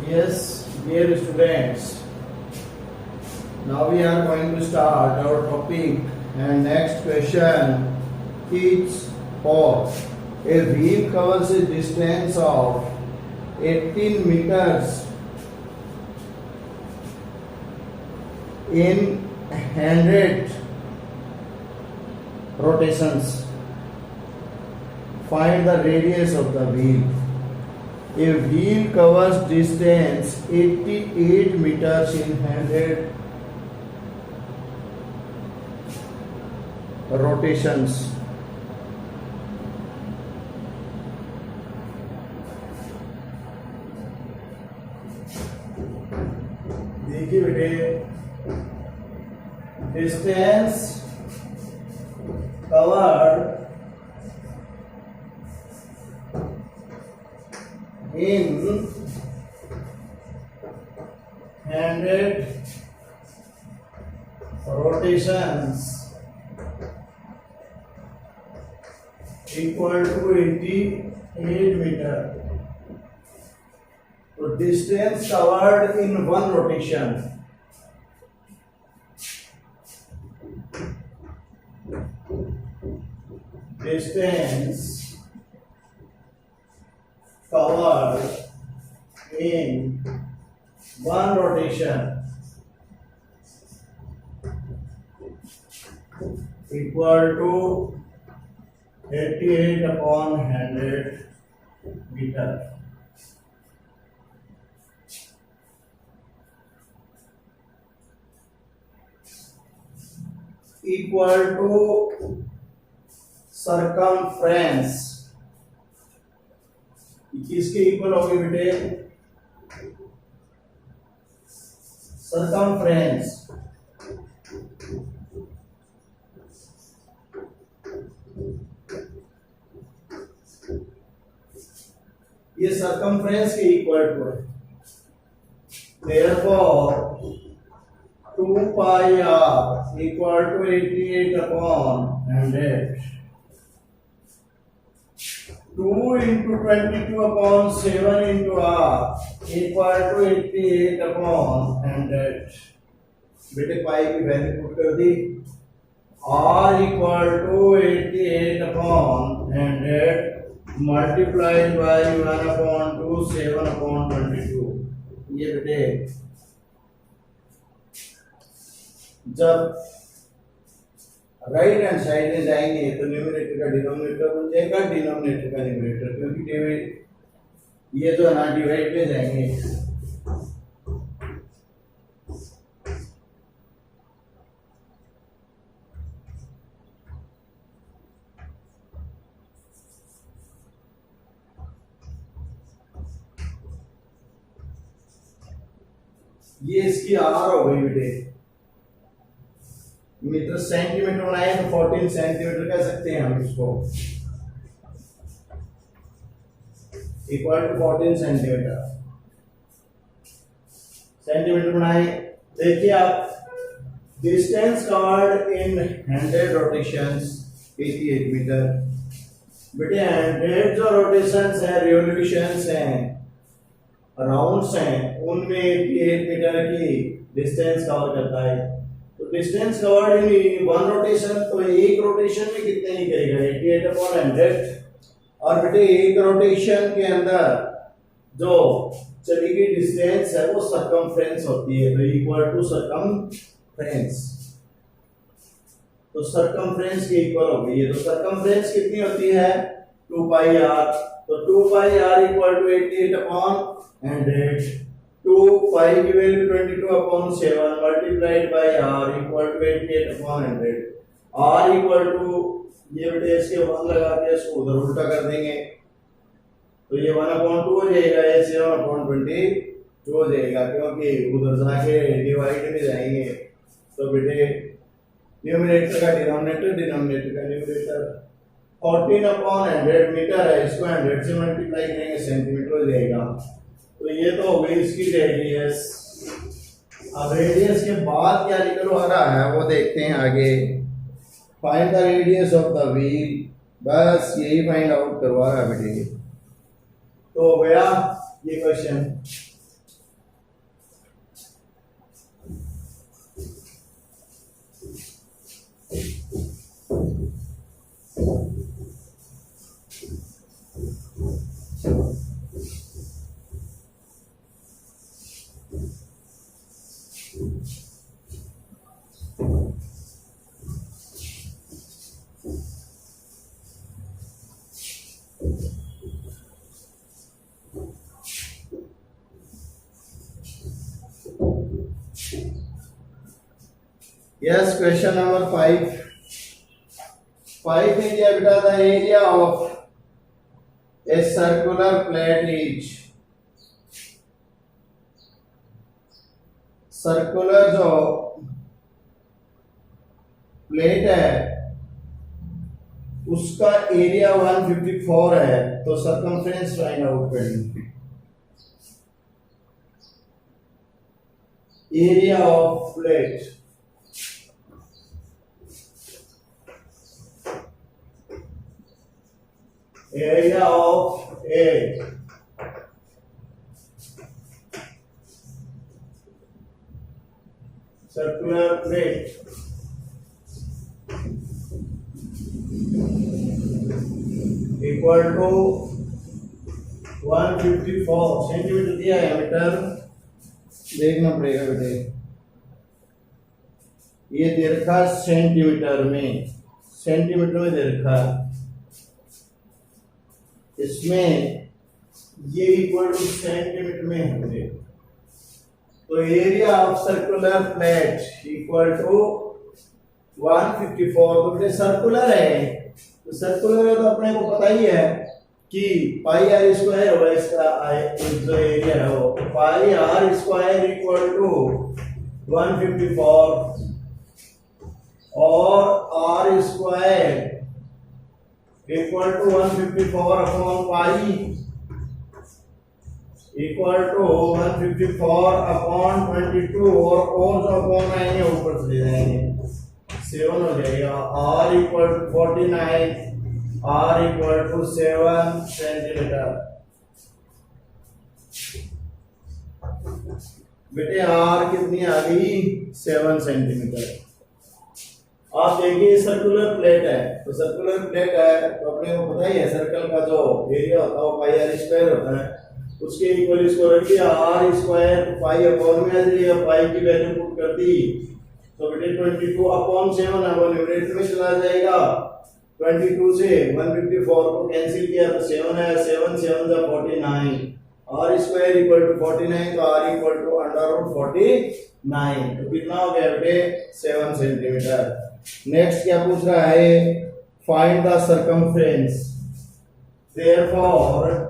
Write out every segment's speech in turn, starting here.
Yes, dear students, now we are going to start our topic and next question is for a wheel covers a distance of 18 meters in 100 rotations. Find the radius of the wheel. A wheel covers distance 88 meters in 100 rotations. देखिए बेटे, distance covered in 100 rotations equal to 88 meter. So distance covered in one rotation covered in one rotation equal to 88 upon 100 meter. Equal to circumference. किसके equal होगी बेटे? Circumference. ये circumference के equal to है। Therefore 2 pi r equal to 88 upon 100. 2 into 22 upon 7 into r equal to 88 upon 100. बेटे पाई की value put कर दी। r equal to 88 upon 100 multiplied by 1 upon 2 7 upon 22. ये बेटे जब राइट हैंड साइड में जाएंगे तो न्यूमरेटर का डिनोमिनेटर बन जाएगा, डिनोमिनेटर का न्यूमरेटर, क्योंकि ये जो ना डिवाइड में जाएंगे। ये इसकी आर हो गई बेटे। मीटर सेंटीमीटर बनाए तो 14 सेंटीमीटर कह सकते हैं हम इसको, इक्वल टू 14 सेंटीमीटर। सेंटीमीटर बनाए, देखिए आप, distance covered in 100 rotations 88 metre. बेटे 100 जो रोटेशंस है, रिवोल्यूशंस हैं, राउंड्स हैं, उनमें 88 मीटर की डिस्टेंस कवर करता है। तो distance covered in one rotation, तो एक रोटेशन में कितने ही करेगा? 88 अपॉन 100। और बेटे एक रोटेशन के अंदर जो चली गई डिस्टेंस है वो सरकमफ्रेंस होती है, तो इक्वल टू सरकमफ्रेंस। तो सरकमफ्रेंस के इक्वल हो गई है। तो सरकमफ्रेंस कितनी होती है? 2 पाई r। तो 2 pi r equal to 88 upon 100। 2 pi की value 22 upon 7 multiplied by r equal to 88 upon 100। r equal to, ये बेटे इसके 1 लगा के इसको उधर उल्टा कर देंगे तो ये 1 अपॉन 2 हो जाएगा, ये 7 अपॉन 22 हो जाएगा, क्योंकि उधर जाके डिवाइड में जाएंगे। तो बेटे न्यूमरेटर का डिनोमिनेटर, डिनोमिनेटर का न्यूमरेटर। 14 अपॉन 100 मीटर है, इसको 100 से मल्टीप्लाई करेंगे सेंटीमीटर हो जाएगा। तो ये तो हो गई इसकी रेडियस। अब रेडियस के बाद क्या निकलवा रहा है वो देखते हैं आगे। Find the radius of the wheel, बस यही फाइंड आउट करवा रहा है बेटे। तो हो गया ये question. Yes, question number 5. 5 is बेटा the area of a circular plate is circular जो प्लेट है उसका एरिया 154 है, तो सर्कमफ्रेंस फाइंड आउट करेंगे। Area of plate area of a circular plate equal to 154 centimetre दिया है। मीटर देखना पड़ेगा बेटे, ये दे रखा सेंटीमीटर में, सेंटीमीटर में दे रखा, इसमें ये इक्वल टू सेंटीमीटर में होंगे। तो area of circular plate equal to 154। तो बेटे सर्कुलर है, तो सर्कुलर है तो अपने को पता ही है कि पाई आर स्क्वायर होगा इसका जो एरिया है वो pi r square equal to 154 और r square equal to 154 upon pi equal to 154 upon 22 और जो अपॉन आएंगे ऊपर चले जाएंगे 7 हो जाएगा। R equal to 49 r equal to 7 centimetre. बेटे आर कितनी आ गई 7 सेंटीमीटर। आप देखिए सर्कुलर प्लेट है, तो सर्कुलर प्लेट है तो अपने को पता ही है सर्कल का जो एरिया होता है वो पाई आर स्क्वायर होता है, उसके इक्वल इसको रख दिया आर स्क्वायर पाई अपॉन में आ जाएगा, पाई की वैल्यू पुट कर दी तो बेटे 22 अपॉन 7 है वो न्यूमरेटर में चला जाएगा। 22 से 154 को कैंसिल किया तो 7 है, 7 7 जा 49 आर स्क्वायर इक्वल टू 49 तो r equal to under root 49 तो कितना हो गया बेटे 7 सेंटीमीटर। नेक्स्ट क्या पूछ रहा है, find the circumference, therefore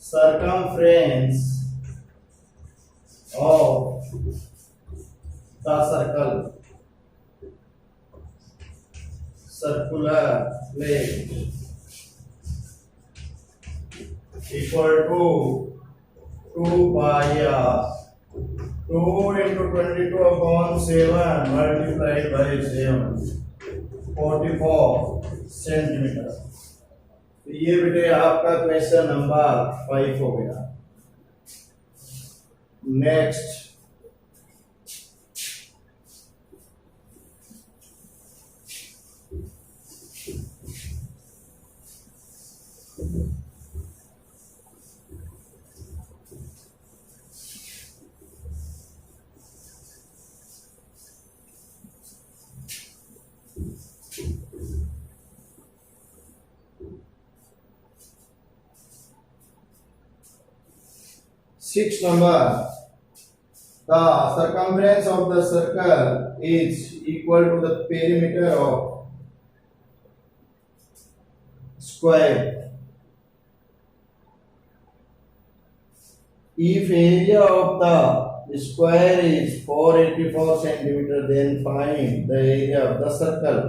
circumference of the circle circular plate equal to 2 pi r 2 into 22 upon 7 multiplied by 7 44 centimetre. तो ये बेटे आपका क्वेश्चन नंबर 5 हो गया। Next 6 number, the circumference of the circle is equal to the perimeter of square if area of the square is 484 centimeter, then find the area of the circle.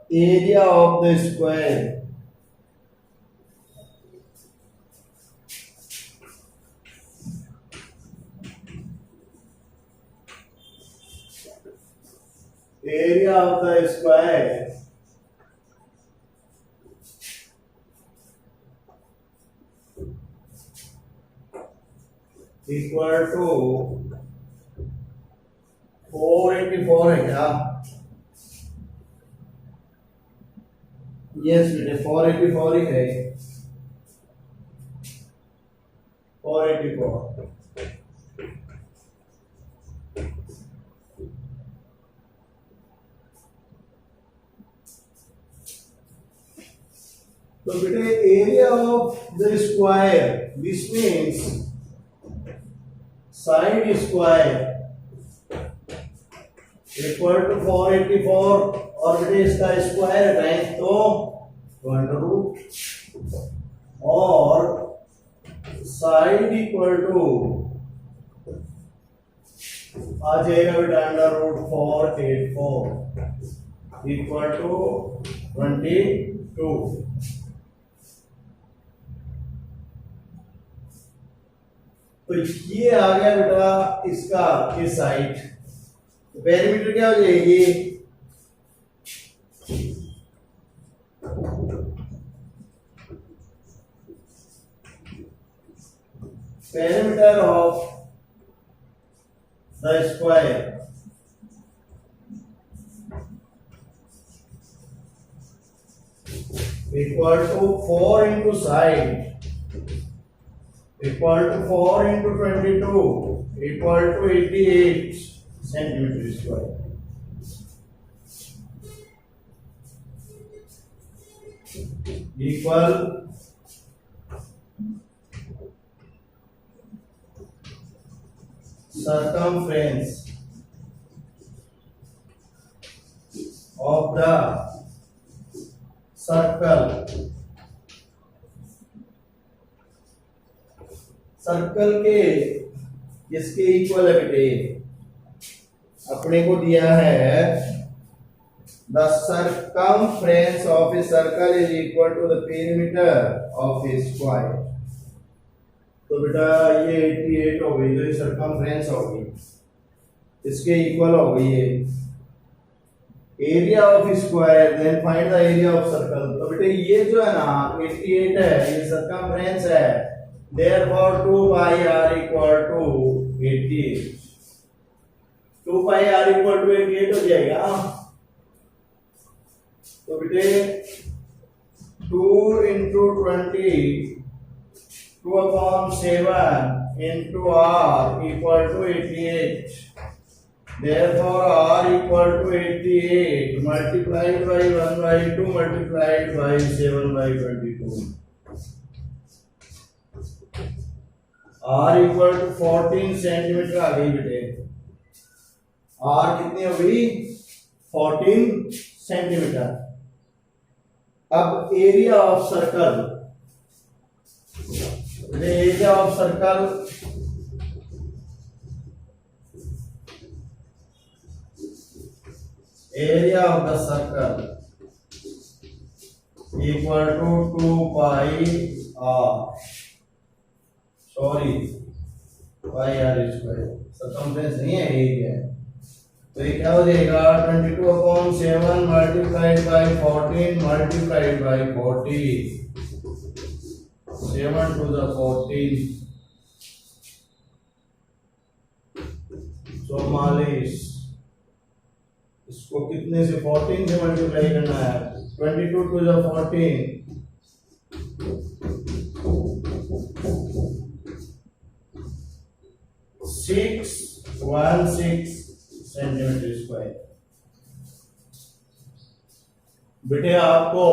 Area of the square area of the square equal to 484 है क्या? Yes बेटे 484 ही है, 484। तो बेटे area of the square, this means side square equal to 484 और बेटे इसका square हटाएं तो अंडर रूट और साइड इक्वल टू आ जाएगा बेटा अंडर रूट 484 इक्वल टू 22। तो ये आ गया बेटा इसका ये साइड, तो पेरीमीटर क्या हो जाएगी, perimeter of the square equal to 4 into side equal to 4 into 22 equal to 88 centimeter square. Equal circumference of the circle, circle के इसके इक्वल है बेटे, अपने को दिया है the circumference of a circle is equal to the perimeter of a square. तो बेटा ये 88 हो गई, तो ये सर्कमफ्रेंस हो गई, इसके इक्वल हो गई है area of square, then find the area of circle. तो बेटे ये जो है ना 88 है, ये सर्कमफ्रेंस है, therefore 2 pi r equal to 88, 2 pi r equal to 88 हो जाएगा। तो बेटे 2 into 20 2/7 into r equal to 88. Therefore r equal to 88 multiplied by 1/2 multiplied by 7/22. r equal to 14 centimetre आ गई बेटे, r कितनी हो गई 14 सेंटीमीटर। अब area of circle, area of circle area of the circle equal to 2 pi r, sorry pi r square, circumference नहीं है area है। तो ये क्या हो जाएगा 22/7 multiplied by 14 multiplied by 40, 7 to the 14 44। इसको कितने से 14 से मल्टीप्लाई करना है, 22 टू द 14 616 सेंटीमीटर स्क्वायर। बेटे आपको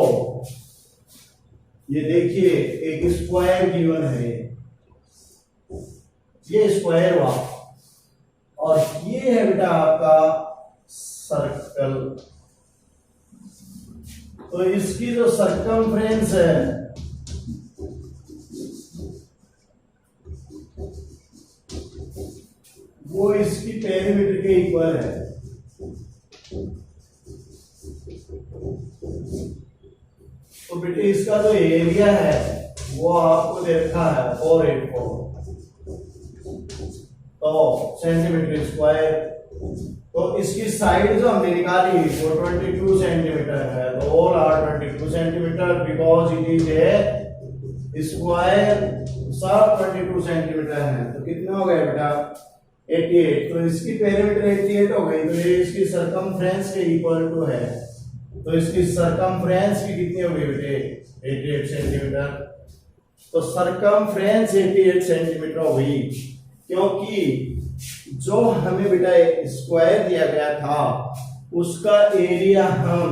ये देखिए एक स्क्वायर गिवन है, ये स्क्वायर हुआ और ये है बेटा आपका सर्कल। तो इसकी जो सर्कमफ्रेंस है वो इसकी पेरीमीटर के इक्वल है। तो बेटे इसका जो एरिया है वो आपको देखा है 484 तो सेंटीमीटर स्क्वायर। तो इसकी साइड जो हमने निकाली वो 22 सेंटीमीटर है, तो all are 22 centimetre because it is a square, सब 22 सेंटीमीटर है। तो कितना हो गया बेटा 88, तो इसकी पेरीमीटर 88 हो गई, तो ये इसकी सरकमफ्रेंस के इक्वल टू है। तो इसकी सरकमफ्रेंस की कितनी हो गई बेटे 88 सेंटीमीटर। तो सरकमफ्रेंस 88 सेंटीमीटर हो गई, क्योंकि जो हमें बेटा स्क्वायर दिया गया था उसका एरिया हम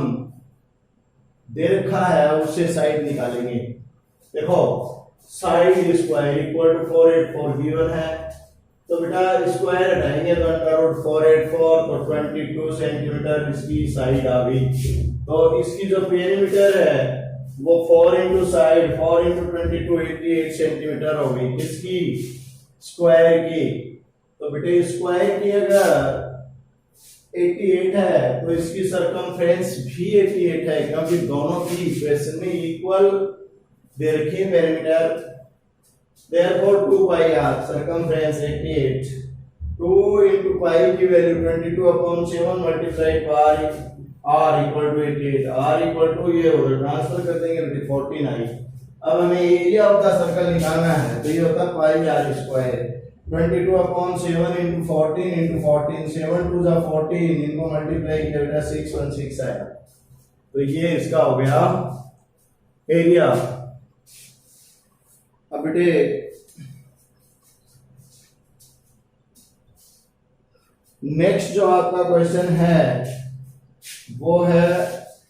दे रखा है उससे साइड निकालेंगे। देखो side square equal to 484 given है, तो बेटा स्क्वायर हटाएंगे तो अंडर रूट 484 तो 22 सेंटीमीटर इसकी साइड आ गई। तो इसकी जो पेरीमीटर है वो 4 इंटू साइड 4 इंटू 22 88 सेंटीमीटर हो गई इसकी स्क्वायर की। तो बेटे स्क्वायर की अगर 88 है तो इसकी सरकमफ्रेंस भी 88 है, क्योंकि दोनों की इक्वेशन में इक्वल दे रखी है perimeter. Therefore 2 pi r circumference 88, 2 into pi की value 22/7 multiplied by r equal to 88, r equal to ये होगा ट्रांसफर कर देंगे बेटे 49। अब हमें एरिया ऑफ द सर्कल निकालना है, तो ये होता है पाई आर स्क्वायर 22/7 into 14 into 14 7 2 जा 14, इनको मल्टीप्लाई किया बेटा 616 आया। तो ये इसका हो गया एरिया। अब बेटे नेक्स्ट जो आपका क्वेश्चन है वो है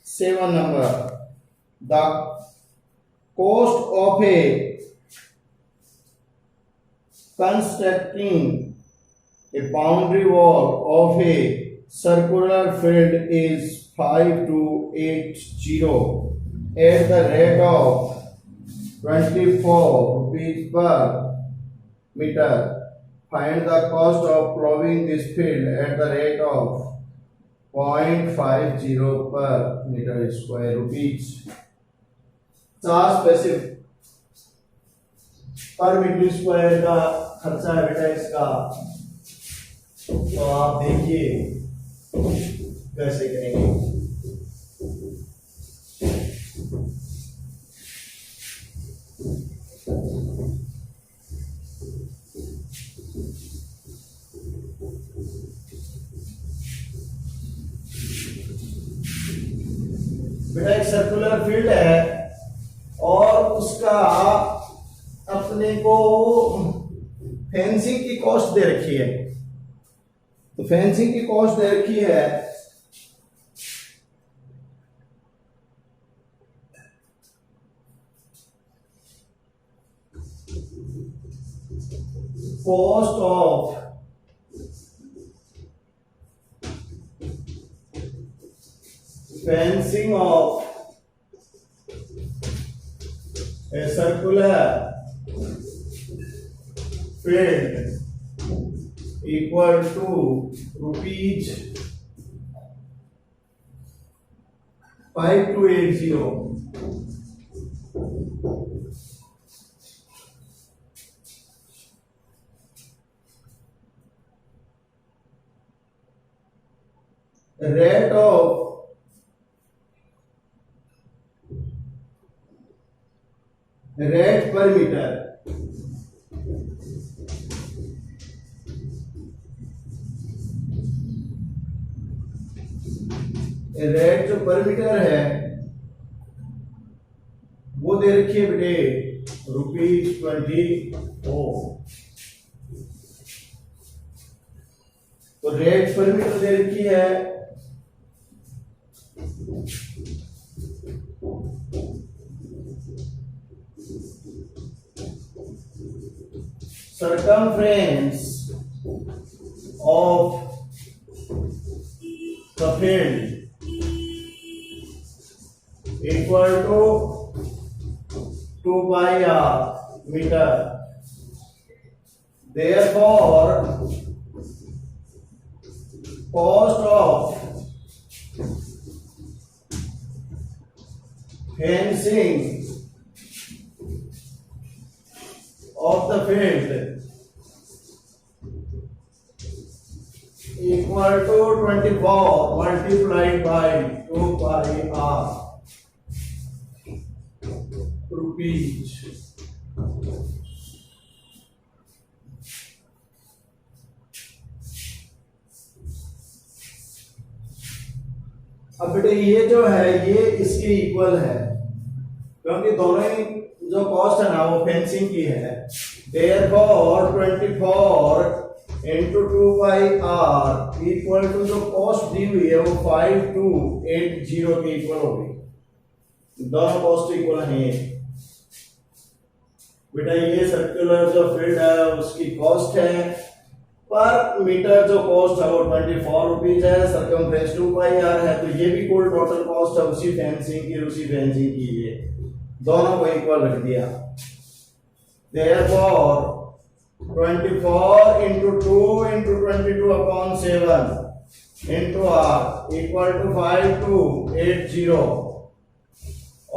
7 number. The cost of A constructing A boundary wall of a circular field is 5280 at the rate of 24 rupees per meter. Find the cost of plowing this field at the rate of 0.50 per meter square rupees. 50 पैसे पर metre square का खर्चा है बेटा इसका। तो आप देखिए कैसे करेंगे। बेटा एक सर्कुलर फील्ड है और उसका अपने को फेंसिंग की कॉस्ट दे रखी है। तो फेंसिंग की कॉस्ट दे रखी है cost of fencing of a circular field equal to rupees 5280। Rate of rate पर मीटर रेट जो पर मीटर है वो दे रखी है बेटे ₹24। तो रेट पर मीटर दे रखी है circumference of the field equal to 2 pi r meter. Therefore, cost of fencing of the field equal to 24 multiplied by 2 pi r rupees। अब बेटे ये जो है ये इसके इक्वल है, क्योंकि दोनों ही जो कॉस्ट है ना वो फेंसिंग की है। Therefore 24 into 2 by r equal to जो कॉस्ट दी हुई है वो 5280 के इक्वल होगी। दोनों कॉस्ट इक्वल हैं। बेटा ये सर्कुलर जो फील्ड है उसकी कॉस्ट है पर मीटर, जो कॉस्ट है वो 24 रुपीज है, सर्कमफ्रेंस 2 पाई आर है, तो ये भी कुल टोटल कॉस्ट है उसी फेंसिंग की ये दोनों को इक्वल रख दिया। Therefore 24 into 2 into 22 upon 7 into R equal to 5280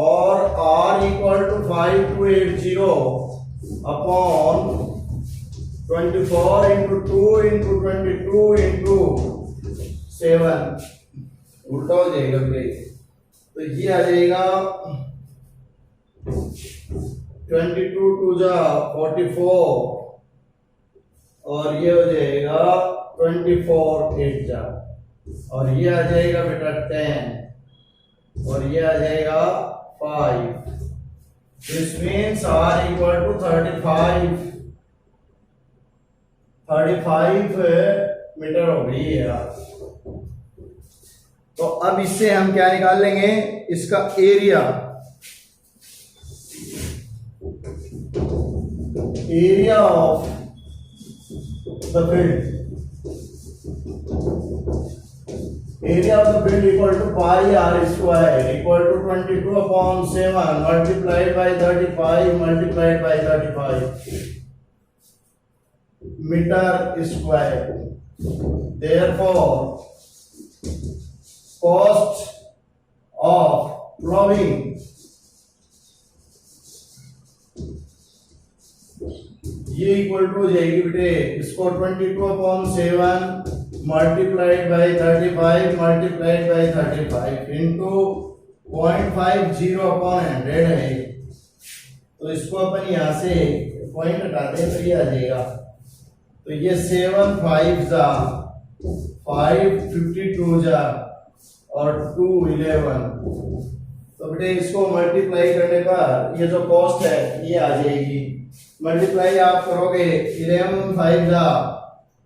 और R equal to 5280 upon 24 into 2 into 22 into 7 उल्टा हो जाएगा भाई, तो ये आ जाएगा 22 टू जा 44 और ये हो जाएगा 24 8 जा और ये आ जाएगा बेटा 10 और ये आ जाएगा 5। This means R equal to 35 metre हो गई है यार। तो अब इससे हम क्या निकाल लेंगे, इसका area of the field, area of the field equal to pi r square equal to 22 upon 7 multiplied by 35 multiplied by 35 meter square. Therefore cost of ploughing ये इक्वल टू हो जाएगी बेटे, इसको 22 upon 7 multiplied by 35 multiplied by 35 into 0.50 upon 100 है, तो इसको अपन यहाँ से पॉइंट हटाते हैं तो ये आ जाएगा, तो ये 7 5 जा 5 52 जा और 2 11, तो बेटे इसको मल्टीप्लाई करने पर ये जो कॉस्ट है ये आ जाएगी। मल्टीप्लाई आप करोगे 11 5 जा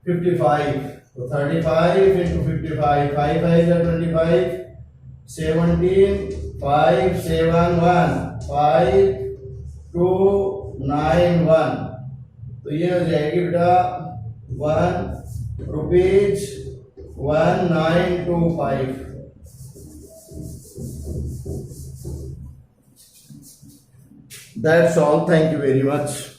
55 तो 35 into 55 5 5 जा 25 17 5 7 1 5 2 9 1, तो ये हो जाएगी बेटा 1 rupees 1925। That's all. Thank you very much.